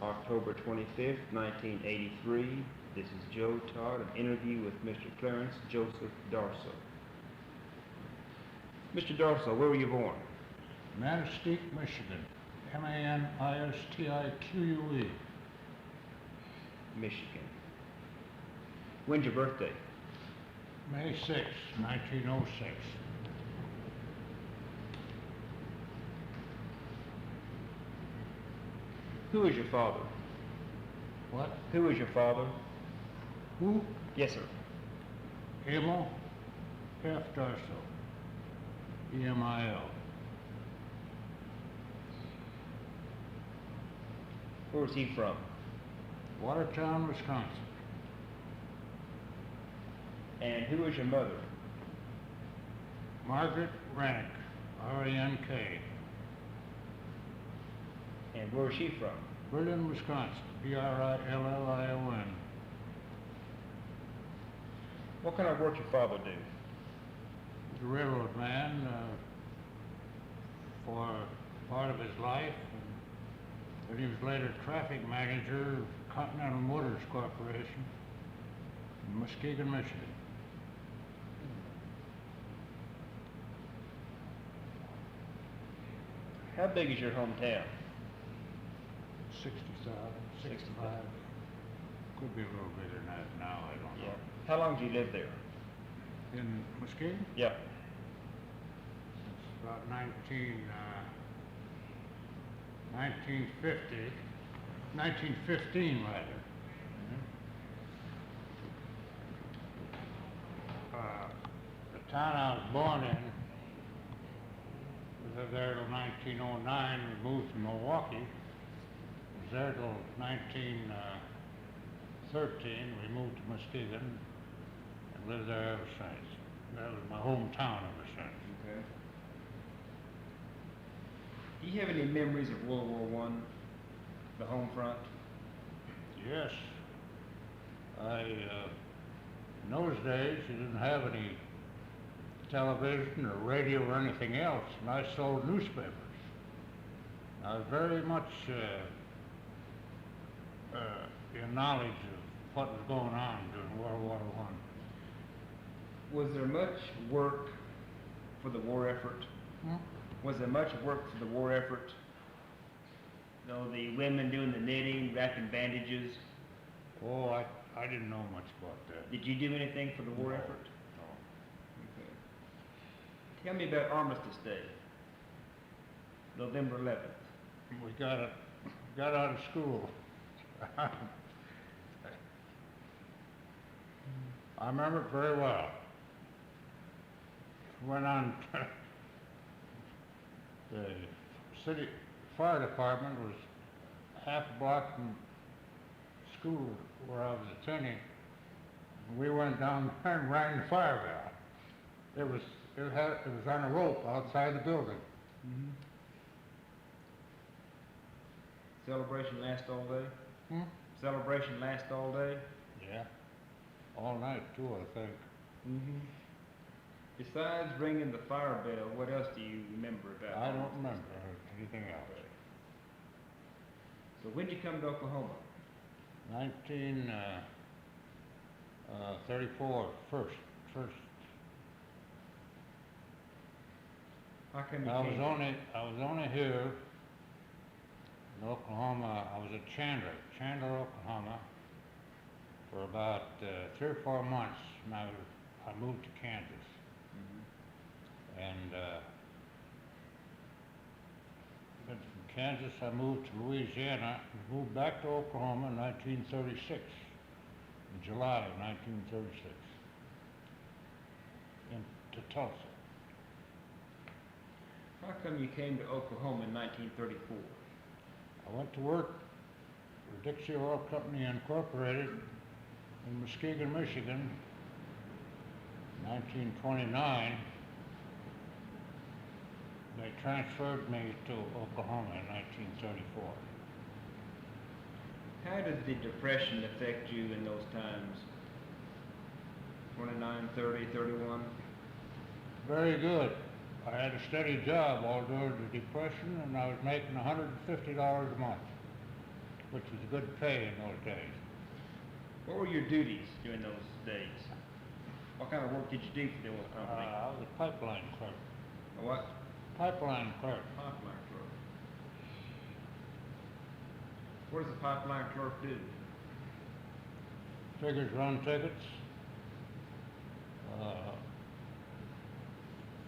October 25th, 1983. This is Joe Todd, an interview with Mr. Clarence Joseph Darsow. Mr. Darsow, where were you born? Manistique, Michigan. Manistique. Michigan. When's your birthday? May 6, 1906. Who is your father? What? Who is your father? Who? Yes, sir. Emil F. Darsow. E-M-I-L. Where was he from? Watertown, Wisconsin. And who is your mother? Margaret Rennick, R-E-N-K. And where is she from? Berlin, Wisconsin, B-R-I-L-L-I-O-N. What kind of work your father do? He's a railroad man for part of his life. And he was later traffic manager of Continental Motors Corporation in Muskegon, Michigan. How big is your hometown? 60,000, 65. Could be a little bigger than that now, I don't know. How long did you live there? In Muskegon? Yeah. It's about 1915 rather. The town I was born in, we lived there till 1909, we moved to Milwaukee. Was there till 1913, we moved to Muskegon and lived there ever since. That was my hometown ever since. Okay. Do you have any memories of World War I, the Homefront? Yes. In those days, you didn't have any television or radio or anything else, and I sold newspapers. I was very much in knowledge of what was going on during World War I. Was there much work for the war effort? Was there much work for the war effort? You know, the women doing the knitting, wrapping bandages. Oh, I didn't know much about that. Did you do anything for the war No. effort? No. Okay. Tell me about Armistice Day, November 11th. We got out of school. I remember it very well. Went on, the city fire department was half a block from school where I was attending. We went down there and rang the fire bell. It was on a rope outside the building. Celebration last all day? Celebration last all day? Yeah. All night too, I think. Besides ringing the fire bell, what else do you remember about? I don't remember anything else. So when did you come to Oklahoma? 1934, first. How come you I was only here in Oklahoma. I was at Chandler, Oklahoma, for about 3 or 4 months, and I moved to Kansas. And then from Kansas, I moved to Louisiana, and moved back to Oklahoma in 1936, in July of 1936, to Tulsa. How come you came to Oklahoma in 1934? I went to work for Dixie Oil Company Incorporated in Muskegon, Michigan, in 1929. They transferred me to Oklahoma in 1934. How did the Depression affect you in those times? 29, 30, 31? Very good. I had a steady job all during the Depression, and I was making $150 a month. which was good pay in those days. What were your duties during those days? What kind of work did you do for the oil company? I was a pipeline clerk. A what? Pipeline clerk. Pipeline clerk. What does a pipeline clerk do? Figures run tickets.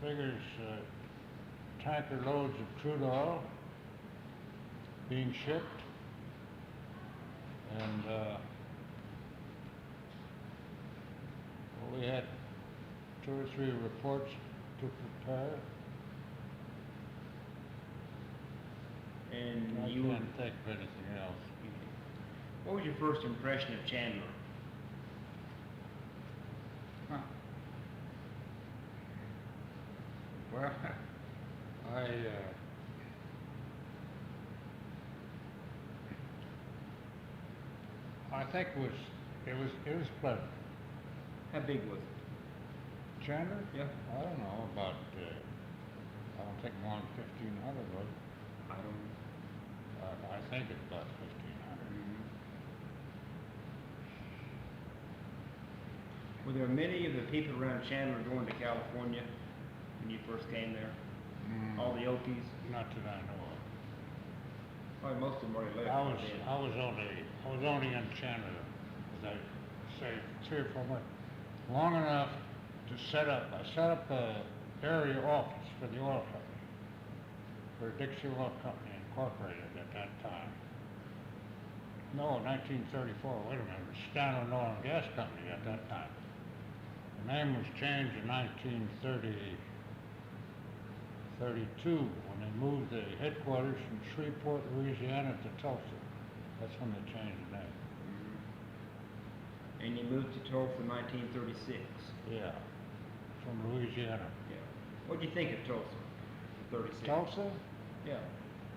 Figures tanker loads of crude oil being shipped. And we had 2 or 3 reports to prepare. And I you can't think of anything else. What was your first impression of Chandler? Huh. Well, I think it was pleasant. How big was it? Chandler? Yeah. I don't know, about, I don't think more than 1,500 was it? I don't. I think it's about 1,500. Were there many of the people around Chandler going to California when you first came there? All the Okies? Not that I know of. Probably most of them already left. I by was then. only in Chandler, as I say, 3 or 4 months, long enough to set up. I set up a area office for the oil company, for Dixie Oil Company Incorporated at that time. No, 1934. Wait a minute, it was Chandler Oil and Gas Company at that time. The name was changed in 1932 when they moved the headquarters from Shreveport, Louisiana to Tulsa. That's when they changed the name. And you moved to Tulsa in 1936. Yeah, from Louisiana. Yeah. What do you think of Tulsa in 36? Tulsa, Yeah.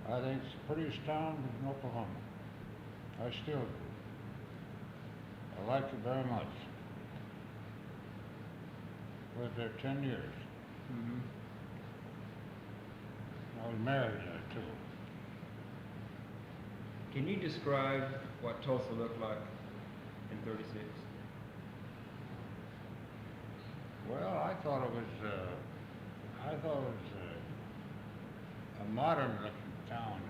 I think it's pretty astounding in Oklahoma. I still do. I liked it very much. Lived there 10 years. I was married there too. Can you describe what Tulsa looked like in 36? Well, I thought it was a modern looking town.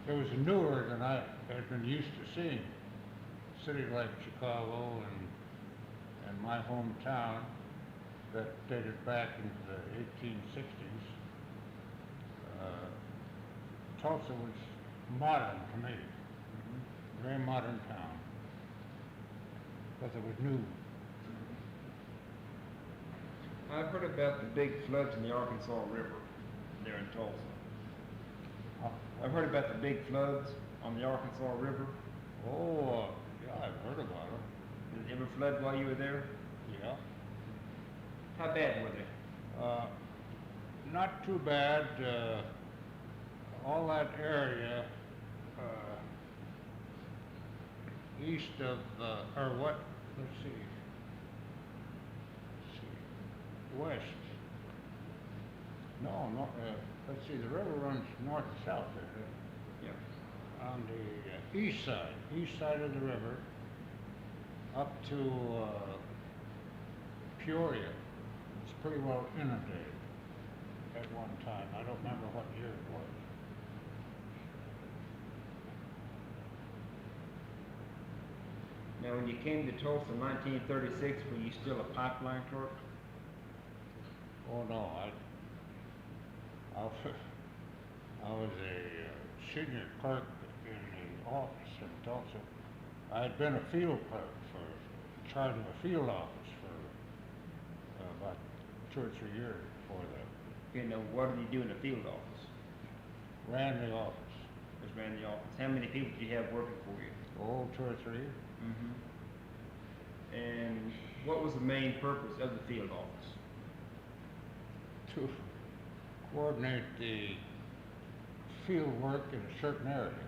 It was newer than I had been used to seeing. Cities like Chicago and my hometown that dated back into the 1860s. Tulsa was modern to me. Very modern town. Because it was new. I've heard about the big floods in the Arkansas River there in Tulsa. I've heard about the big floods on the Arkansas River. Oh, yeah, I've heard about it. Did it ever flood while you were there? Yeah. How bad were they? Not too bad. All that area east of, or what? Let's see. West. No, let's see. The river runs north and south there. Yeah. On the east side of the river, up to Peoria. It's pretty well inundated at one time. I don't remember what year it was. Now, when you came to Tulsa in 1936, were you still a pipeline clerk? Oh no, I was a senior clerk in the office in Tulsa. I had been a field clerk in charge of a field office for about 2 or 3 years before that. You know, what did you do in the field office? Ran the office. Just ran the office. How many people did you have working for you? Oh, 2 or 3. And what was the main purpose of the field office? To coordinate the field work in a certain area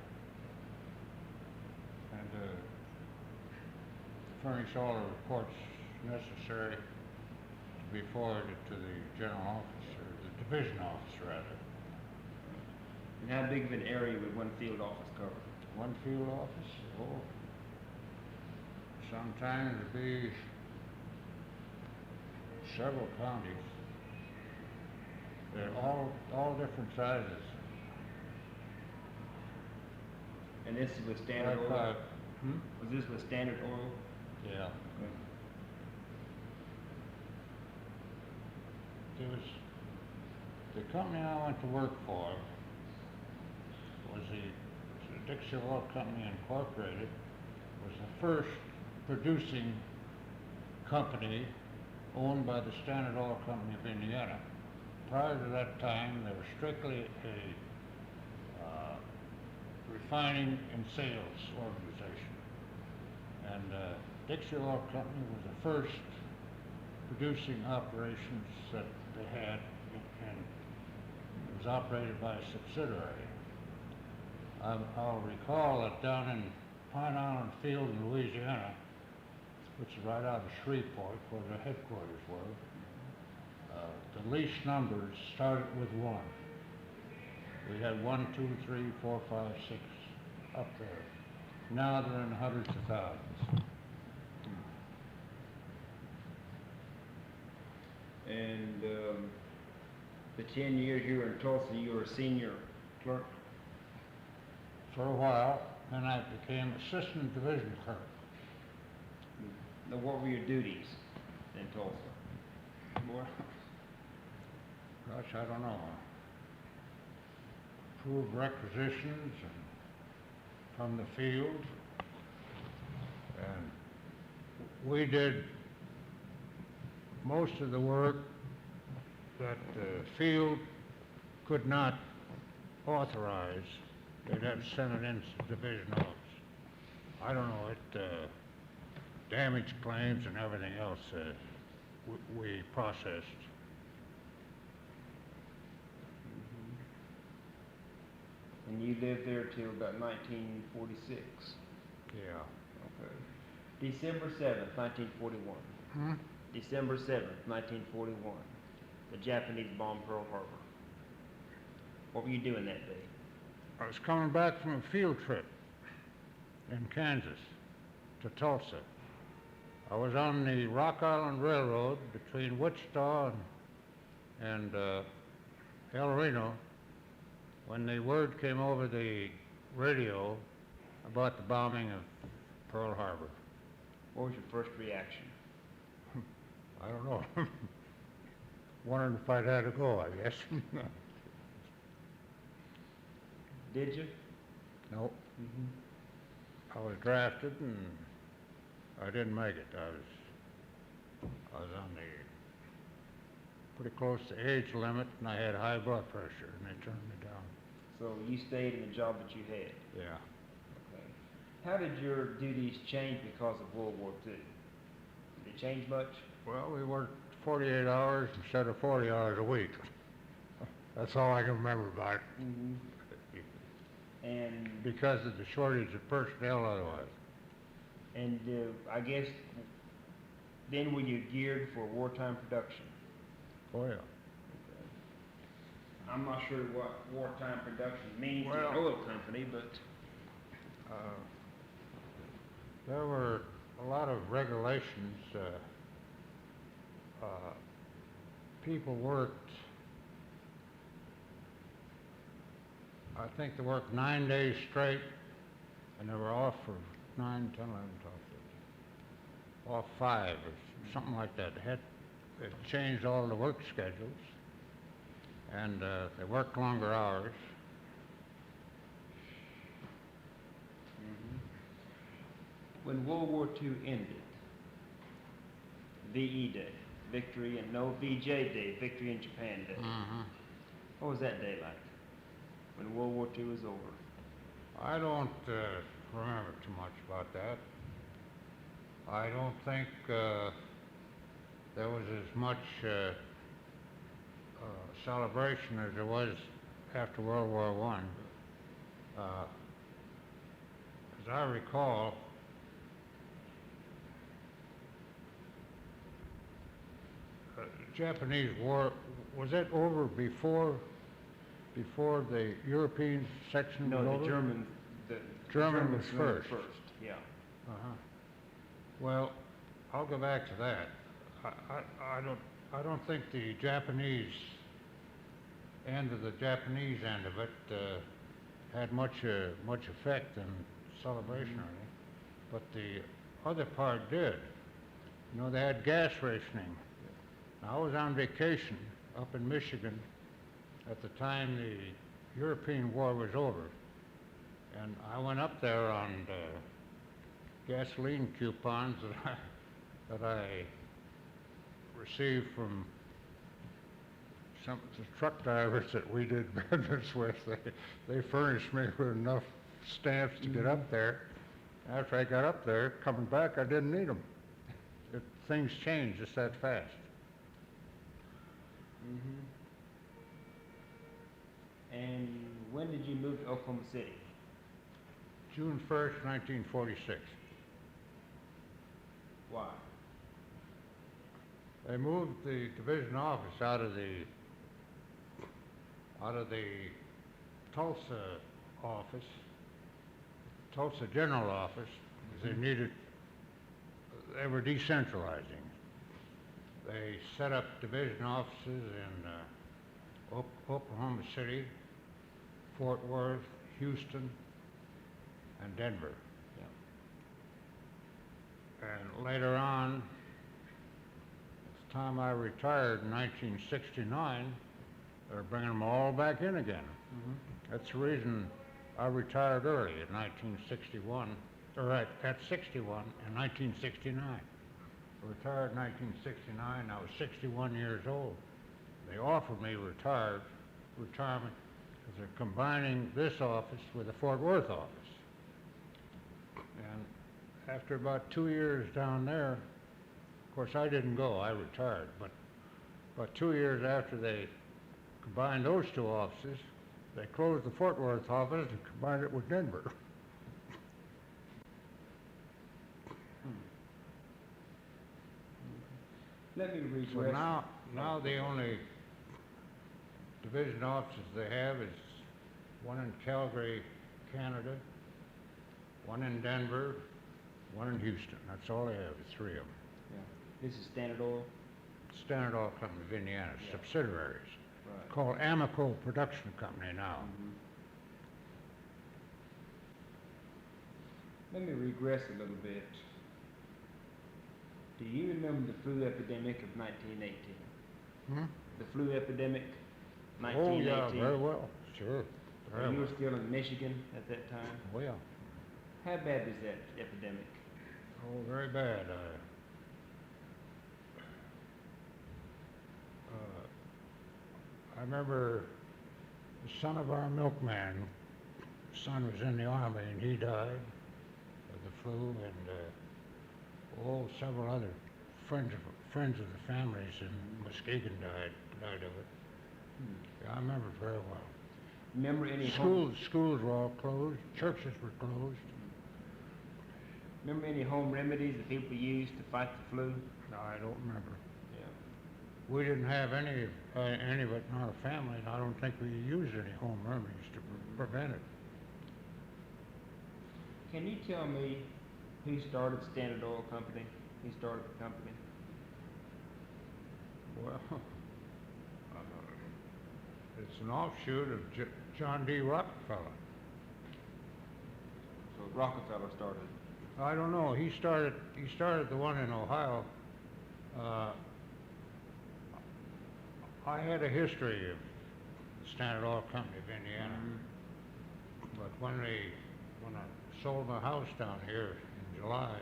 and furnish all the reports necessary to be forwarded to the general office, or the division office rather. And how big of an area would one field office cover? one field office, oh, sometimes it'd be several counties. They're all different sizes. And this is with Standard Like, Oil? hmm? Was this with Standard Oil? Yeah. There was, the company I went to work for was the Dixie Oil Company Incorporated, was the first producing company owned by the Standard Oil Company of Indiana. Prior to that time, they were strictly a refining and sales organization. And Dixie Oil Company was the first producing operations that they had, and it was operated by a subsidiary. I'll recall that down in Pine Island Field in Louisiana, which is right out of Shreveport, where the headquarters were, the lease numbers started with 1. We had 1, 2, 3, 4, 5, 6 up there. Now they're in hundreds of thousands. And the 10 years you were in Tulsa, you were a senior clerk? For a while, then I became assistant division clerk. Now, what were your duties in Tulsa? More? Gosh, I don't know. Approve requisitions and from the field. And we did most of the work that the field could not authorize. They'd have to send it in to division office. I don't know, damage claims and everything else we processed. And you lived there till about 1946? Yeah. Okay. December 7th, 1941. Hmm? December 7th, 1941. The Japanese bombed Pearl Harbor. What were you doing that day? I was coming back from a field trip in Kansas to Tulsa. I was on the Rock Island Railroad between Wichita and El Reno when the word came over the radio about the bombing of Pearl Harbor. What was your first reaction? I don't know. Wondering if I'd had to go, I guess. Did you? Nope. I was drafted and I didn't make it. I was on the pretty close to age limit and I had high blood pressure and they turned me down. So you stayed in the job that you had? Yeah. Okay. How did your duties change because of World War II? Did they change much? Well, we worked 48 hours instead of 40 hours a week. That's all I can remember about it. And Because of the shortage of personnel otherwise. and I guess then were you geared for wartime production? Oh, yeah. I'm not sure what wartime production means to Well- an oil company, but There were a lot of regulations. People worked, I think they worked 9 days straight, and they were off for 9, 10, 11, 12, 15, off 5 or something like that. They changed all the work schedules, and they worked longer hours. when World War II ended, VE Day, Victory, and no VJ Day, Victory in Japan Day. What was that day like when World War II was over? I don't remember too much about that. I don't think there was as much celebration as there was after World War I. As I recall, Japanese war, was that over before the European section was No, over? the the German was went first. Yeah. Uh-huh. Well, I'll go back to that. I don't think the Japanese end of it had much effect in celebration or anything, but the other part did. You know, they had gas rationing. I was on vacation up in Michigan at the time the European war was over, and I went up there on gasoline coupons that I received from some of the truck drivers that we did business with. They furnished me with enough stamps to get up there. After I got up there, coming back, I didn't need them. Things changed just that fast. And when did you move to Oklahoma City? June 1st, 1946. Why? They moved the division office out of the Tulsa office, Tulsa general office, because they were decentralizing. They set up division offices in Oklahoma City, Fort Worth, Houston, and Denver. And later on, at the time I retired in 1969, they're bringing them all back in again. That's the reason I retired early in 1961, or at 61 in 1969. I retired in 1969, I was 61 years old. They offered me retirement because they're combining this office with the Fort Worth office. And after about 2 years down there, of course I didn't go, I retired, but about 2 years after they combined those two offices, they closed the Fort Worth office and combined it with Denver. Let me read. So now the only division offices they have is one in Calgary, Canada, one in Denver, one in Houston. That's all they have, is 3 of them. Yeah. This is Standard Oil? Standard Oil Company of Indiana, Yeah. subsidiaries, Right. called Amico Production Company now. Let me regress a little bit. Do you remember the flu epidemic of 1918? The flu epidemic, Oh 1918? yeah, very well, sure. Very You were well. still in Michigan at that time. Oh yeah. How bad was that epidemic? Oh, very bad. I remember the son of our milkman. His son was in the army and he died of the flu, and several other friends of the families in Muskegon died of it. Yeah, I remember it very well. Remember any Schools were all closed. Churches were closed. Remember any home remedies that people used to fight the flu? No, I don't remember. Yeah. We didn't have any of it in our family, and I don't think we used any home remedies to prevent it. Can you tell me who started Standard Oil Company? Who started the company? Well, it's an offshoot of John D. Rockefeller. So Rockefeller started. I don't know. He started the one in Ohio. I had a history of Standard Oil Company of Indiana, but when I sold my house down here in July,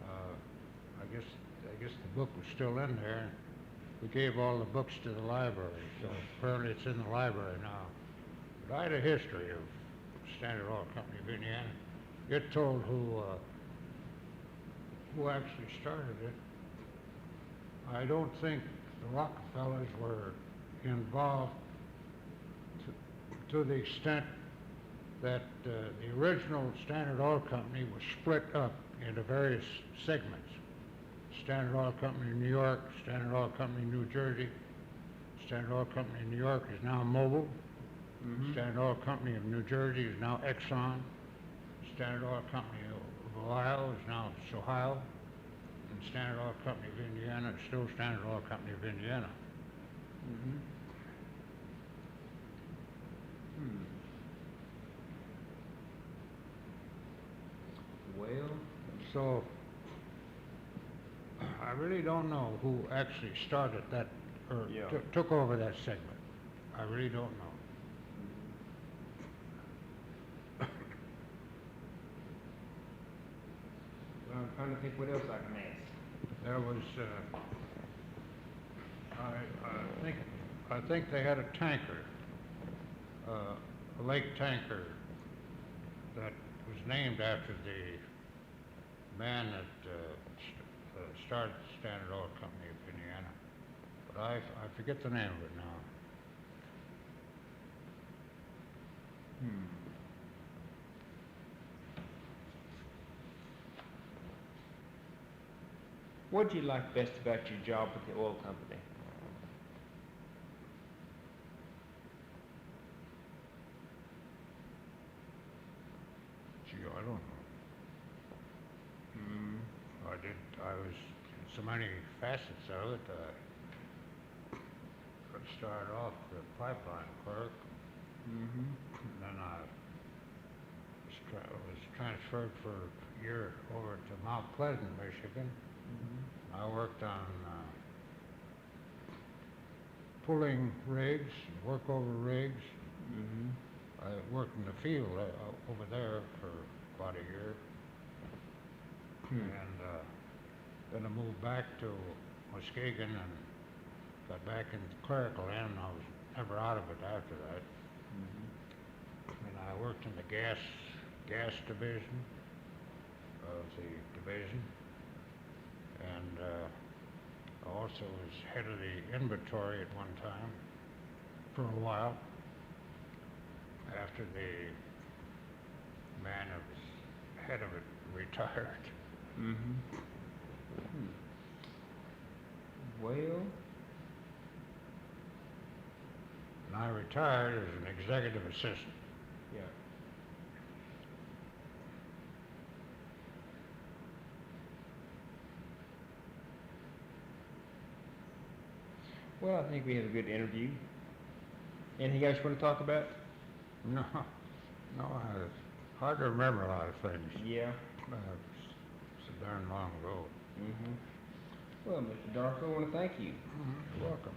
I guess the book was still in there. We gave all the books to the library, so apparently it's in the library now. But I had a history of Standard Oil Company of Indiana. It told who actually started it. I don't think the Rockefellers were involved to the extent that the original Standard Oil Company was split up into various segments. Standard Oil Company in New York, Standard Oil Company in New Jersey. Standard Oil Company in New York is now Mobil. Standard Oil Company of New Jersey is now Exxon. Standard Oil Company of Ohio is now Ohio. And Standard Oil Company of Indiana is still Standard Oil Company of Indiana. Mm-hmm. Hmm. Well, So, I really don't know who actually started that, or Yeah. took over that segment. I really don't know. well, I'm trying to think what else I can ask. There was, I think they had a tanker, a lake tanker that was named after the man that started the Standard Oil Company of Indiana. But I forget the name of it now. Hmm. What do you like best about your job with the oil company? Gee, I don't know. Hmm. I was in so many facets of it. I started off the pipeline clerk, Mm-hmm. and then I was transferred for a year over to Mount Pleasant, Michigan. Mm-hmm. I worked on pulling rigs, workover rigs. Mm-hmm. I worked in the field over there for about a year, and then I moved back to Muskegon and got back into clerical end. I was never out of it after that. Mm-hmm. And I worked in the gas division of the division, and I also was head of the inventory at one time for a while after the man that was head of it retired. Mm-hmm. Well, And I retired as an executive assistant. yeah. Well, I think we had a good interview. Anything else you want to talk about? No, it's hard to remember a lot of things. Yeah. It's so darn long ago. Mm-hmm. Well, Mr. Darsow, I want to thank you. You're welcome.